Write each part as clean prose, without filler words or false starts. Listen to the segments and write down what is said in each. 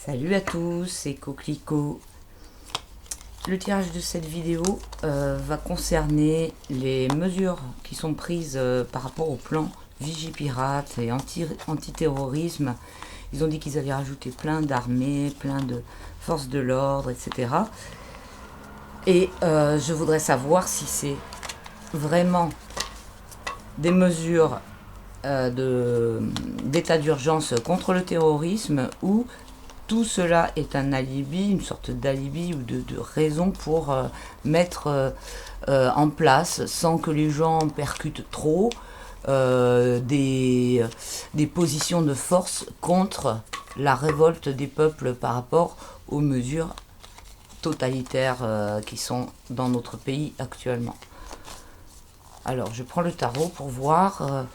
Salut à tous, c'est Coquelicot. Le tirage de cette vidéo va concerner les mesures qui sont prises par rapport au plan Vigipirate et antiterrorisme. Ils ont dit qu'ils allaient rajouter plein d'armées, plein de forces de l'ordre, etc. Et je voudrais savoir si c'est vraiment des mesures d'état d'urgence contre le terrorisme ou tout cela est un alibi, une sorte d'alibi ou de raison pour mettre en place, sans que les gens percutent trop, des positions de force contre la révolte des peuples par rapport aux mesures totalitaires qui sont dans notre pays actuellement. Alors, je prends le tarot pour voir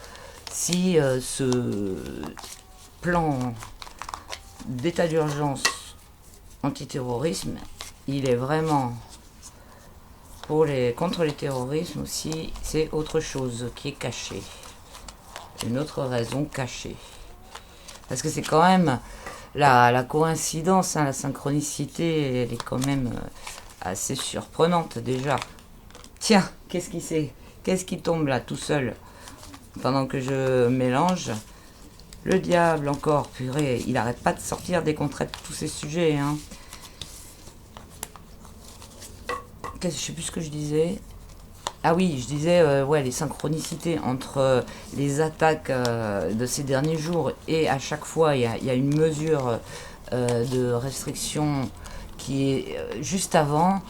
si ce plan d'état d'urgence antiterrorisme, il est vraiment contre les terrorismes aussi, c'est autre chose qui est caché. Une autre raison cachée. Parce que c'est quand même la coïncidence, la synchronicité, elle est quand même assez surprenante déjà. Tiens, qu'est-ce qui tombe là tout seul pendant que je mélange? Le diable encore, purée, il arrête pas de sortir dès qu'on traite tous ces sujets. Hein. Je sais plus ce que je disais. Ah oui, je disais, ouais, les synchronicités entre les attaques de ces derniers jours et à chaque fois, il y a une mesure de restriction qui est juste avant.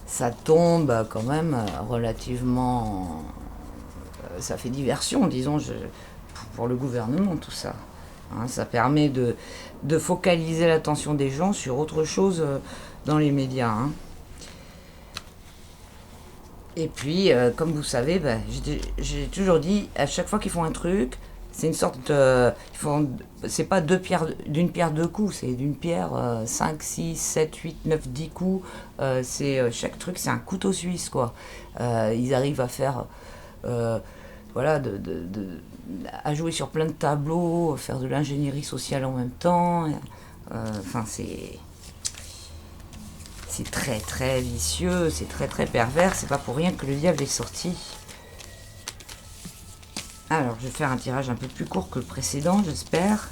Ça tombe quand même relativement... ça fait diversion, disons, pour le gouvernement, tout ça. Hein, ça permet de focaliser l'attention des gens sur autre chose dans les médias. Hein. Et puis, comme vous savez, j'ai toujours dit, à chaque fois qu'ils font un truc, c'est une sorte de... c'est pas d'une pierre deux coups, c'est d'une pierre 5, 6, 7, 8, 9, 10 coups. Chaque truc, c'est un couteau suisse, quoi. Ils arrivent à faire... voilà, à jouer sur plein de tableaux, faire de l'ingénierie sociale en même temps. Enfin, c'est très très vicieux, c'est très très pervers. C'est pas pour rien que le diable est sorti. Alors, je vais faire un tirage un peu plus court que le précédent, j'espère.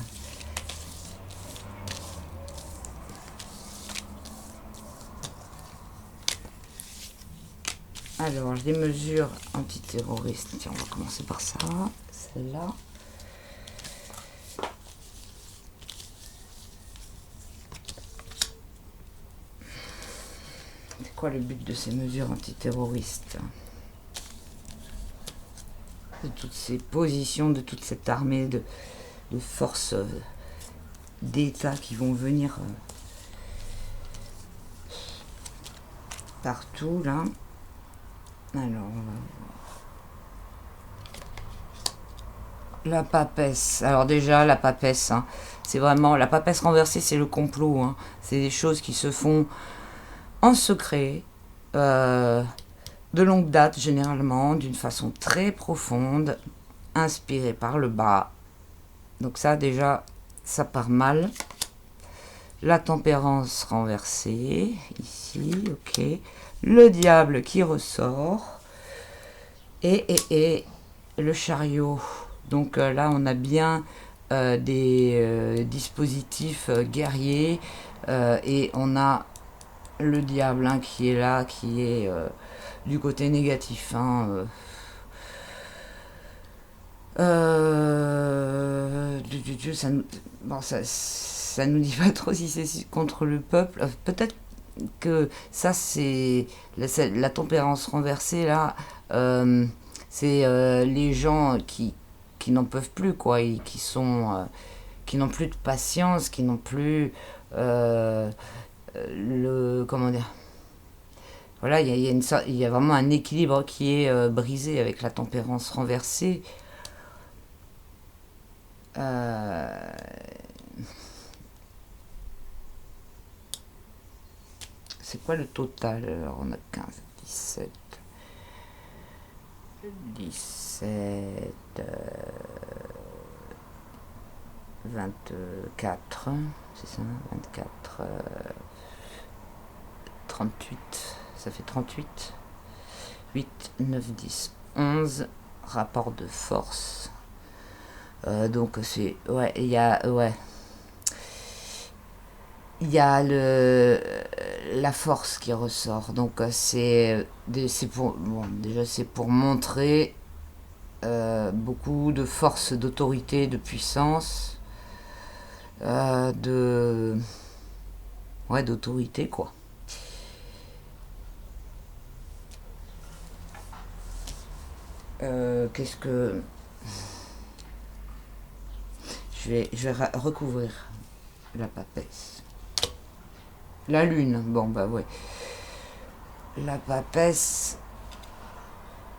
Alors, les mesures antiterroristes. Tiens, on va commencer par ça. Celle-là. C'est quoi le but de ces mesures antiterroristes? De toutes ces positions, de toute cette armée de forces d'État qui vont venir partout, là. Alors, la papesse. Alors déjà, la papesse, hein, c'est vraiment... La papesse renversée, c'est le complot. Hein. C'est des choses qui se font en secret, de longue date généralement, d'une façon très profonde, inspirée par le bas. Donc ça, déjà, ça part mal. La tempérance renversée, ici, ok. Le diable qui ressort. Et le chariot. Donc là, on a bien des dispositifs guerriers. Et on a le diable hein, qui est là, qui est du côté négatif. Hein, ça nous dit pas trop si c'est contre le peuple. Peut-être que ça c'est la tempérance renversée là. C'est les gens qui n'en peuvent plus quoi, et qui n'ont plus de patience, qui n'ont plus comment dire. Voilà, il y a vraiment un équilibre qui est brisé avec la tempérance renversée. C'est quoi le total? Alors on a 15, 17, 17, 24, c'est ça, 24, 38, ça fait 38, 8, 9, 10, 11, rapport de force. Donc c'est, ouais, il y a, ouais, il y a la force qui ressort. Donc c'est pour, bon, déjà c'est pour montrer beaucoup de force, d'autorité, de puissance, de, ouais, d'autorité quoi. Qu'est-ce que je vais recouvrir la papesse. La lune, bon bah ouais. La papesse,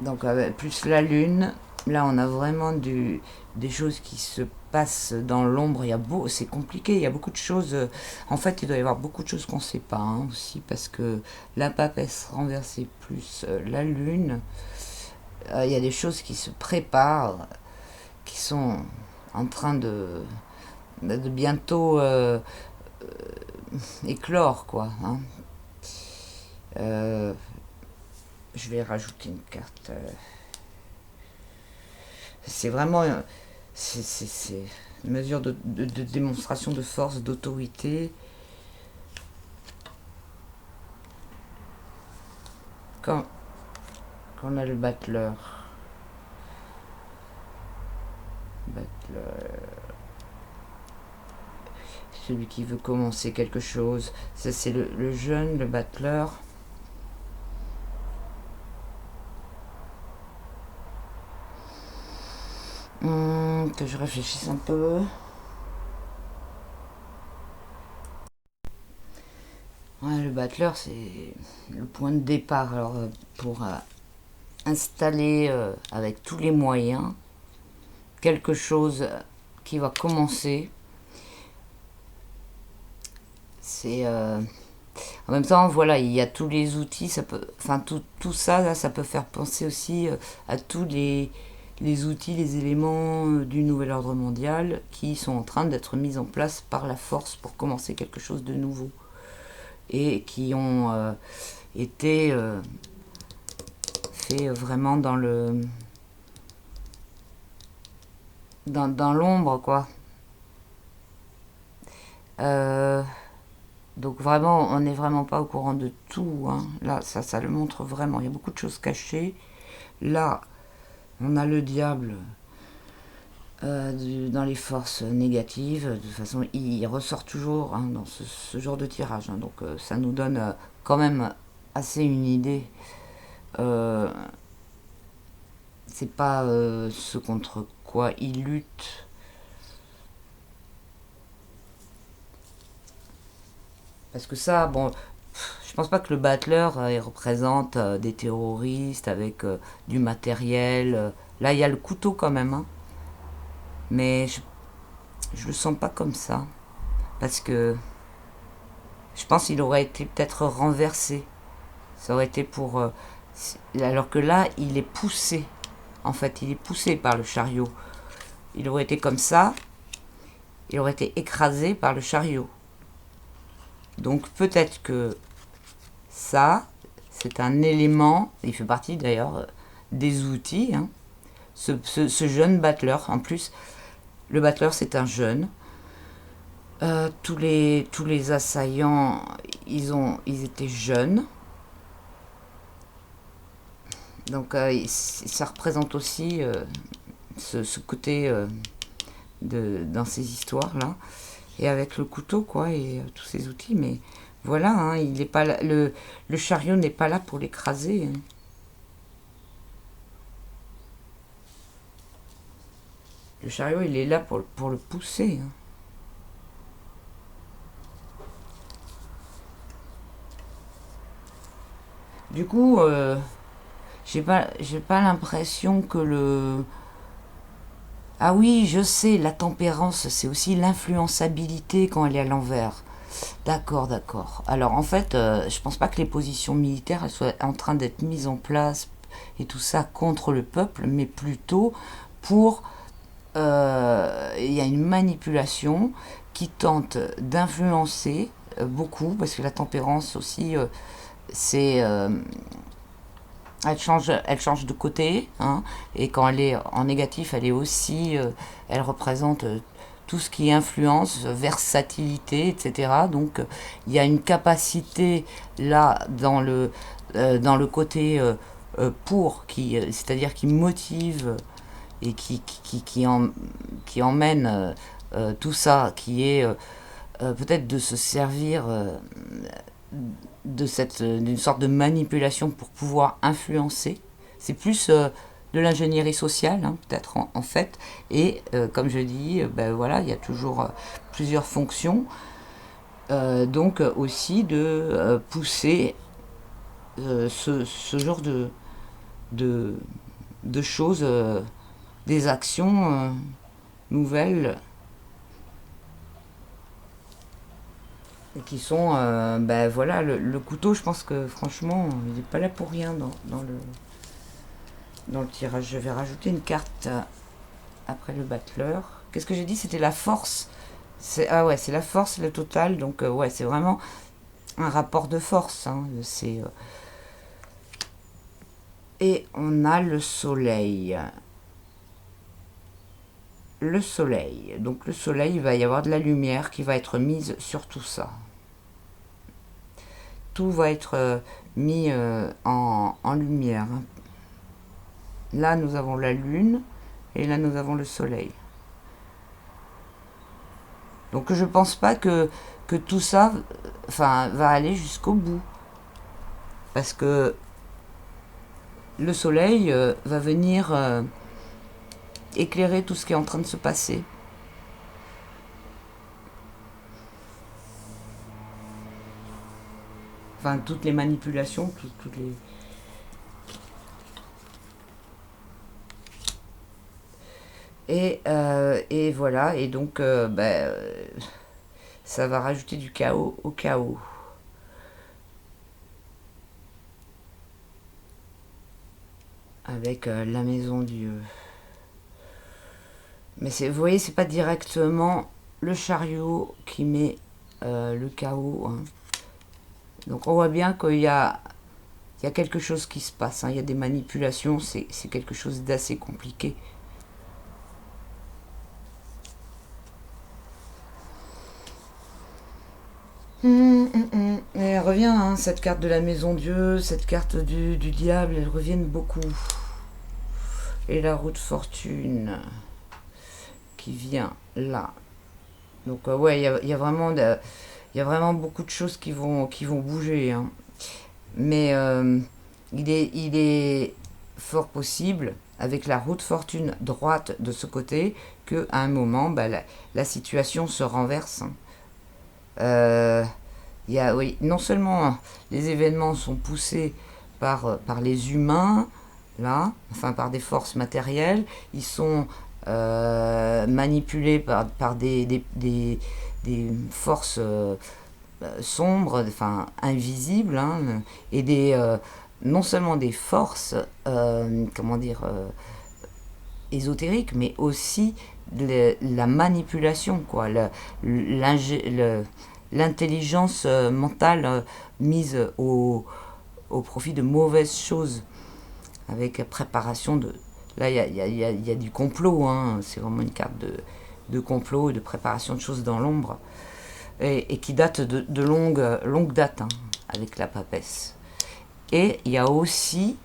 donc plus la lune, là on a vraiment des choses qui se passent dans l'ombre. C'est compliqué, il y a beaucoup de choses. En fait, il doit y avoir beaucoup de choses qu'on ne sait pas hein, aussi, parce que la papesse renversée plus la lune, il y a des choses qui se préparent, qui sont en train de bientôt éclore quoi. Hein. Je vais rajouter une carte. C'est vraiment c'est une mesure de démonstration de force, d'autorité. Quand on a le battleur, celui qui veut commencer quelque chose, ça c'est le jeune, le battleur. Que je réfléchisse un peu. Ouais, le battleur, c'est le point de départ. Alors, pour installer avec tous les moyens quelque chose qui va commencer, c'est en même temps, voilà, il y a tous les outils. Ça peut, enfin, tout ça, là, ça peut faire penser aussi à tous les outils, les éléments du nouvel ordre mondial qui sont en train d'être mis en place par la force pour commencer quelque chose de nouveau et qui ont été faits vraiment dans l'ombre quoi. Donc vraiment, on n'est vraiment pas au courant de tout. Hein. Là, ça le montre vraiment. Il y a beaucoup de choses cachées. Là, on a le diable dans les forces négatives. De toute façon, il ressort toujours hein, dans ce genre de tirage. Hein. Donc ça nous donne quand même assez une idée. C'est pas ce contre quoi il lutte. Parce que ça, bon, je pense pas que le battleur il représente des terroristes avec du matériel. Là, il y a le couteau quand même. Hein. Mais je le sens pas comme ça. Parce que je pense qu'il aurait été peut-être renversé. Ça aurait été pour... alors que là, il est poussé. En fait, il est poussé par le chariot. Il aurait été comme ça. Il aurait été écrasé par le chariot. Donc peut-être que ça, c'est un élément, il fait partie d'ailleurs des outils, hein, ce jeune battleur. En plus, le battleur, c'est un jeune. Tous les assaillants, ils étaient jeunes. Donc ça représente aussi ce côté dans ces histoires-là. Et avec le couteau, quoi, et tous ces outils. Mais voilà, hein, il est pas là, le chariot n'est pas là pour l'écraser. Hein. Le chariot, il est là pour le pousser. Hein. Du coup, j'ai pas l'impression que le... Ah oui, je sais, la tempérance, c'est aussi l'influençabilité quand elle est à l'envers. D'accord. Alors en fait, je pense pas que les positions militaires elles soient en train d'être mises en place et tout ça contre le peuple, mais plutôt pour il y a une manipulation qui tente d'influencer beaucoup, parce que la tempérance aussi, c'est elle change de côté, hein, et quand elle est en négatif, elle est aussi, elle représente tout ce qui influence, versatilité, etc. Donc il y a une capacité là dans le côté pour, c'est-à-dire qui motive et qui emmène tout ça, qui est peut-être de se servir d'une sorte de manipulation pour pouvoir influencer. C'est plus de l'ingénierie sociale, hein, peut-être en fait. Et comme je dis, ben voilà, il y a toujours plusieurs fonctions. Donc aussi de pousser ce genre de, de choses, des actions nouvelles qui sont, ben voilà, le couteau, je pense que franchement, il n'est pas là pour rien dans le tirage. Je vais rajouter une carte après le battleur. Qu'est-ce que j'ai dit? C'était la force. Ah ouais, c'est la force, le total. Donc ouais, c'est vraiment un rapport de force. Hein. Et on a le soleil. Le soleil. Donc le soleil, il va y avoir de la lumière qui va être mise sur tout ça. Tout va être mis en lumière. Là, nous avons la lune et là, nous avons le soleil. Donc je pense pas que tout ça va aller jusqu'au bout. Parce que le soleil va venir éclairer tout ce qui est en train de se passer. Enfin, toutes les manipulations, toutes les... Et voilà, et donc ça va rajouter du chaos au chaos. Avec la maison Dieu. Mais vous voyez, c'est pas directement le chariot qui met le chaos. Hein. Donc on voit bien qu'il y a quelque chose qui se passe. Hein. Il y a des manipulations, c'est quelque chose d'assez compliqué. Et elle revient, hein, cette carte de la maison Dieu, cette carte du diable, elles reviennent beaucoup. Et la roue de fortune qui vient là. Donc ouais, il y a vraiment beaucoup de choses qui vont bouger. Hein. Mais il est fort possible, avec la roue de fortune droite de ce côté, qu'à un moment, bah, la situation se renverse. Hein. Oui, non seulement les événements sont poussés par les humains, là, enfin par des forces matérielles, ils sont manipulés par des forces sombres, enfin invisibles, hein, et non seulement des forces, comment dire, ésotériques, mais aussi la manipulation, quoi, l'intelligence mentale mise au profit de mauvaises choses, avec préparation de... Là, il y a du complot, hein, c'est vraiment une carte de complot et de préparation de choses dans l'ombre, et qui date de longue date, hein, avec la papesse. Et il y a aussi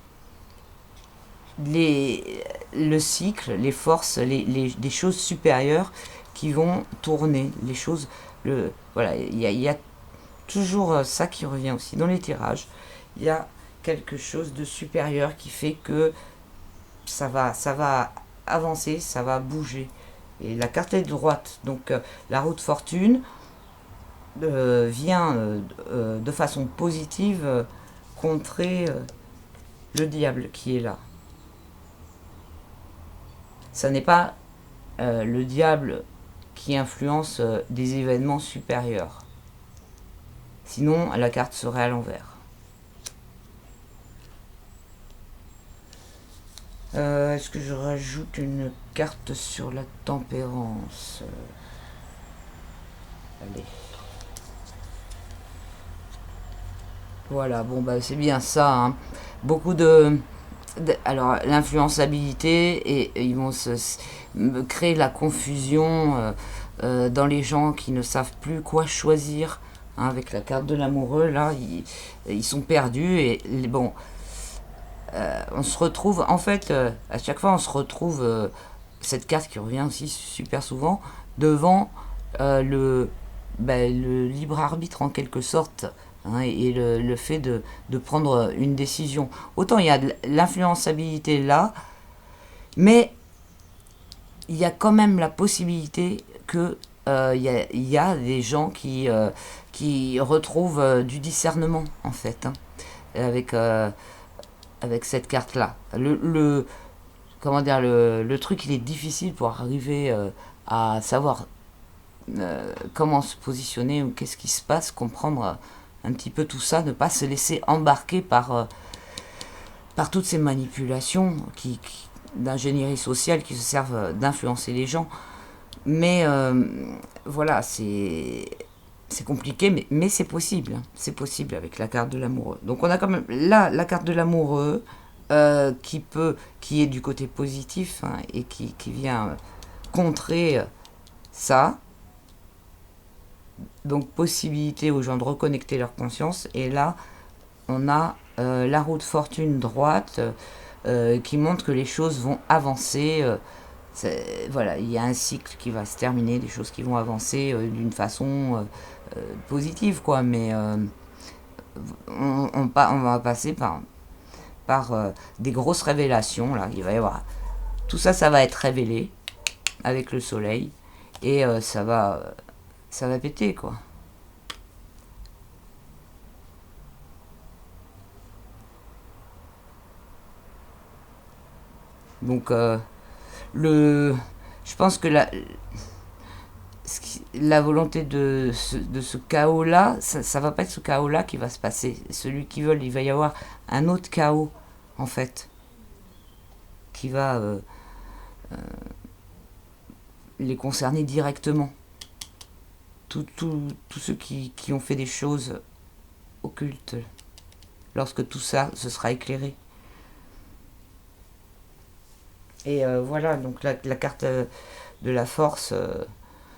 le cycle, les forces, des choses supérieures qui vont tourner, les choses... Voilà, il y a toujours ça qui revient aussi dans les tirages. Il y a quelque chose de supérieur qui fait que ça va avancer, ça va bouger. Et la carte est droite, donc la roue de fortune vient de façon positive contrer le diable qui est là. Ça n'est pas le diable qui influence des événements supérieurs. Sinon, la carte serait à l'envers. Est-ce que je rajoute une carte sur la tempérance? Allez. Voilà, bon bah c'est bien ça, hein. Beaucoup alors l'influençabilité et ils vont créer la confusion dans les gens qui ne savent plus quoi choisir, hein. Avec la carte de l'amoureux là, ils sont perdus et bon, on se retrouve en fait à chaque fois on se retrouve cette carte qui revient aussi super souvent devant le libre arbitre en quelque sorte, hein, et le fait de prendre une décision. Autant il y a de l'influençabilité là, mais il y a quand même la possibilité que il y a des gens qui retrouvent du discernement en fait, hein, avec, avec cette carte là. Comment dire, le truc il est difficile pour arriver à savoir comment se positionner ou qu'est-ce qui se passe, comprendre un petit peu tout ça, ne pas se laisser embarquer par toutes ces manipulations d'ingénierie sociale qui se servent d'influencer les gens. Mais voilà, c'est compliqué, mais c'est possible. C'est possible avec la carte de l'amoureux. Donc on a quand même là la carte de l'amoureux qui est du côté positif, hein, et qui vient contrer ça. Donc possibilité aux gens de reconnecter leur conscience. Et là, on a la roue de fortune droite qui montre que les choses vont avancer. Voilà, il y a un cycle qui va se terminer, des choses qui vont avancer d'une façon positive, quoi. Mais on va passer par des grosses révélations. Là, il va y avoir tout ça, ça va être révélé avec le soleil et ça va péter, quoi. Donc je pense que la volonté de ce chaos là, ça va pas être ce chaos là qui va se passer. Celui qui veut, il va y avoir un autre chaos en fait qui va les concerner directement. Tous ceux qui ont fait des choses occultes, lorsque tout ça se sera éclairé. Et voilà, donc la carte de la force,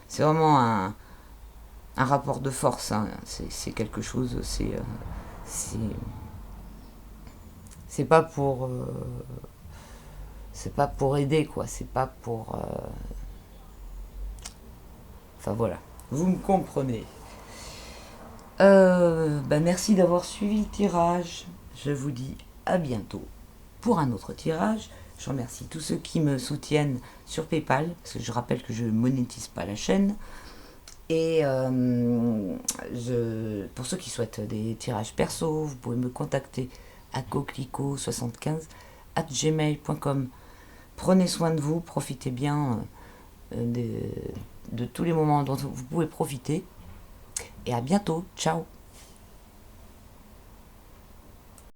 c'est vraiment un rapport de force, hein. C'est quelque chose, c'est pas pour c'est pas pour aider, quoi. C'est pas pour enfin voilà, vous me comprenez. Merci d'avoir suivi le tirage. Je vous dis à bientôt pour un autre tirage. Je remercie tous ceux qui me soutiennent sur PayPal, parce que je rappelle que je ne monétise pas la chaîne. Et pour ceux qui souhaitent des tirages perso, vous pouvez me contacter à coquelicot75@gmail.com. Prenez soin de vous, profitez bien de tous les moments dont vous pouvez profiter. Et à bientôt, ciao.